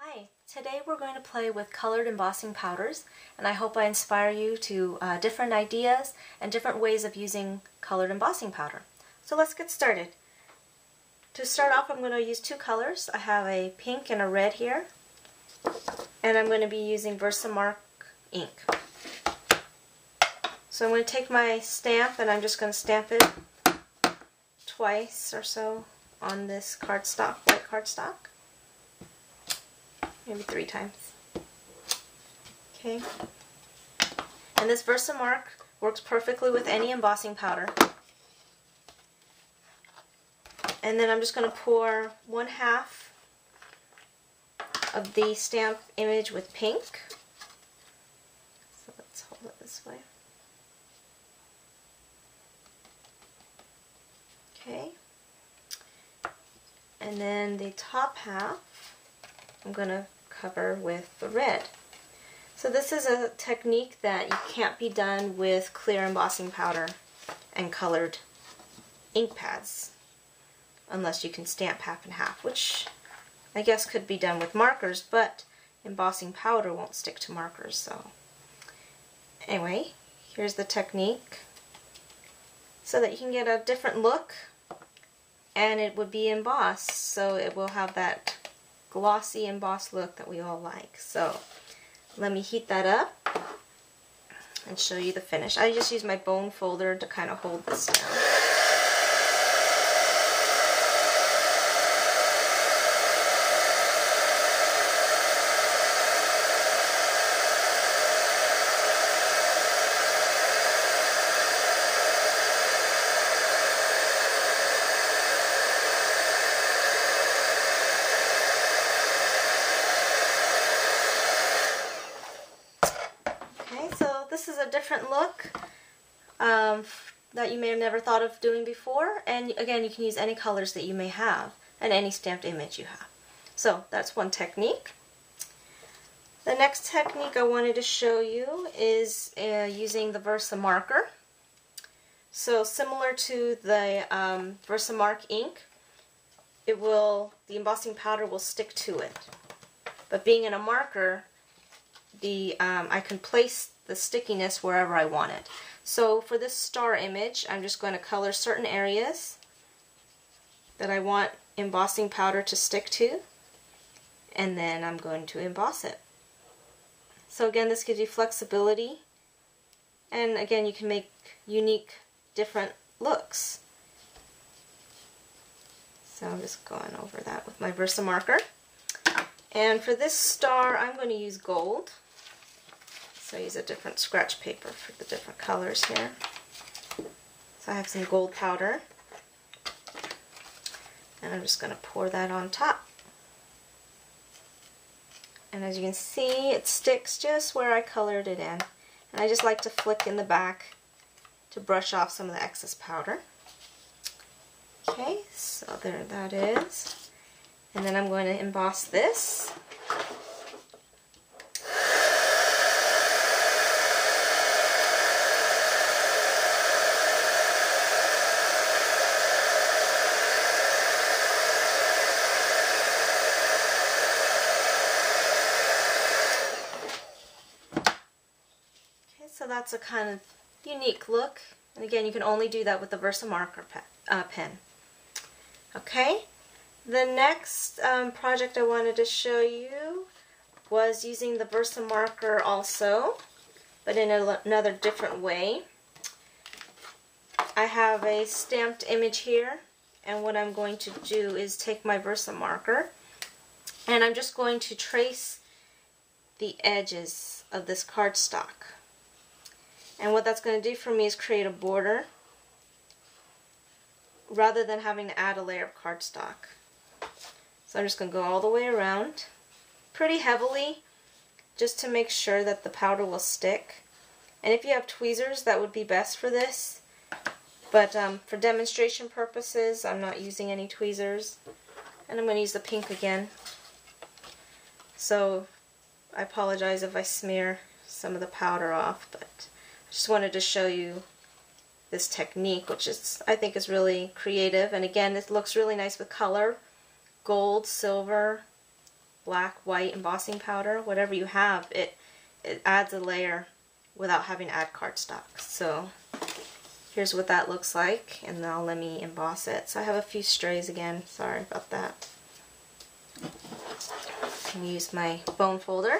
Hi, today we're going to play with colored embossing powders, and I hope I inspire you to different ideas and different ways of using colored embossing powder. So let's get started. To start off, I'm going to use two colors. I have a pink and a red here, and I'm going to be using Versamark ink. So I'm going to take my stamp and I'm just going to stamp it twice or so on this cardstock, white cardstock. Maybe 3 times. Okay. And this Versamark works perfectly with any embossing powder. And then I'm just going to pour 1/2 of the stamp image with pink. So let's hold it this way. Okay. And then the top half I'm going to cover with the red. So this is a technique that you can't be done with clear embossing powder and colored ink pads unless you can stamp half and half, which I guess could be done with markers, but embossing powder won't stick to markers. So anyway, here's the technique so that you can get a different look, and it would be embossed, so it will have that glossy embossed look that we all like. So let me heat that up and show you the finish. I just use my bone folder to kind of hold this down. This is a different look that you may have never thought of doing before, and again, you can use any colors that you may have and any stamped image you have. So that's one technique. The next technique I wanted to show you is using the Versamarker. So similar to the Versamark ink, the embossing powder will stick to it. But being in a marker, I can place the stickiness wherever I want it. So for this star image, I'm just going to color certain areas that I want embossing powder to stick to, and then I'm going to emboss it. So again, this gives you flexibility, and again, you can make unique, different looks. So I'm just going over that with my Versamarker. And for this star, I'm going to use gold. So I use a different scratch paper for the different colors here. So I have some gold powder, and I'm just going to pour that on top. And as you can see, it sticks just where I colored it in. And I just like to flick in the back to brush off some of the excess powder. Okay, so there that is. And then I'm going to emboss this. So that's a kind of unique look, and again, you can only do that with the Versamarker pen. Okay, the next project I wanted to show you was using the Versamarker also, but in another different way. I have a stamped image here, and what I'm going to do is take my Versamarker, and I'm just going to trace the edges of this cardstock. And what that's going to do for me is create a border rather than having to add a layer of cardstock. So I'm just going to go all the way around pretty heavily just to make sure that the powder will stick. And if you have tweezers, that would be best for this. But for demonstration purposes, I'm not using any tweezers. And I'm going to use the pink again. So I apologize if I smear some of the powder off, but just wanted to show you this technique, which is, I think, is really creative. And again, it looks really nice with color, gold, silver, black, white embossing powder, whatever you have, it adds a layer without having to add cardstock. So here's what that looks like, and now let me emboss it. So I have a few strays again, sorry about that. I'm gonna use my bone folder.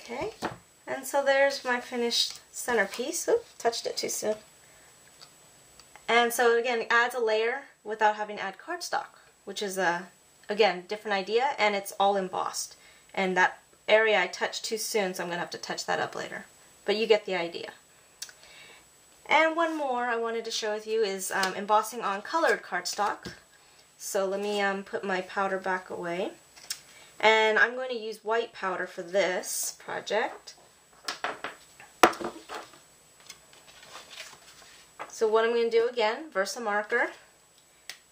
Okay, and so there's my finished centerpiece. Oop, touched it too soon. And so again, it adds a layer without having to add cardstock, which is a, again, different idea, and it's all embossed. And that area I touched too soon, so I'm going to have to touch that up later. But you get the idea. And one more I wanted to share with you is embossing on colored cardstock. So let me put my powder back away. And I'm going to use white powder for this project. So what I'm going to do again, Versa marker,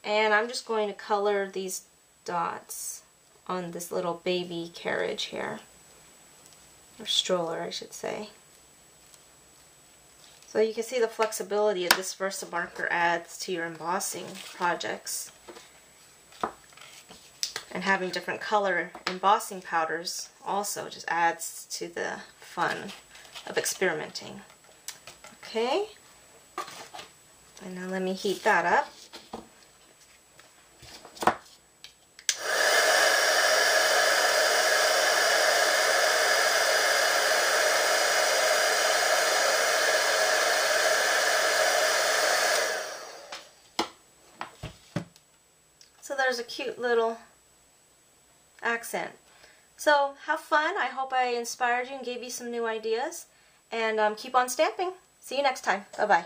and I'm just going to color these dots on this little baby carriage here, or stroller I should say. So you can see the flexibility of this Versa marker adds to your embossing projects. And having different color embossing powders also just adds to the fun of experimenting. Okay, and now let me heat that up. So there's a cute little accent. So have fun. I hope I inspired you and gave you some new ideas. And keep on stamping. See you next time. Bye-bye.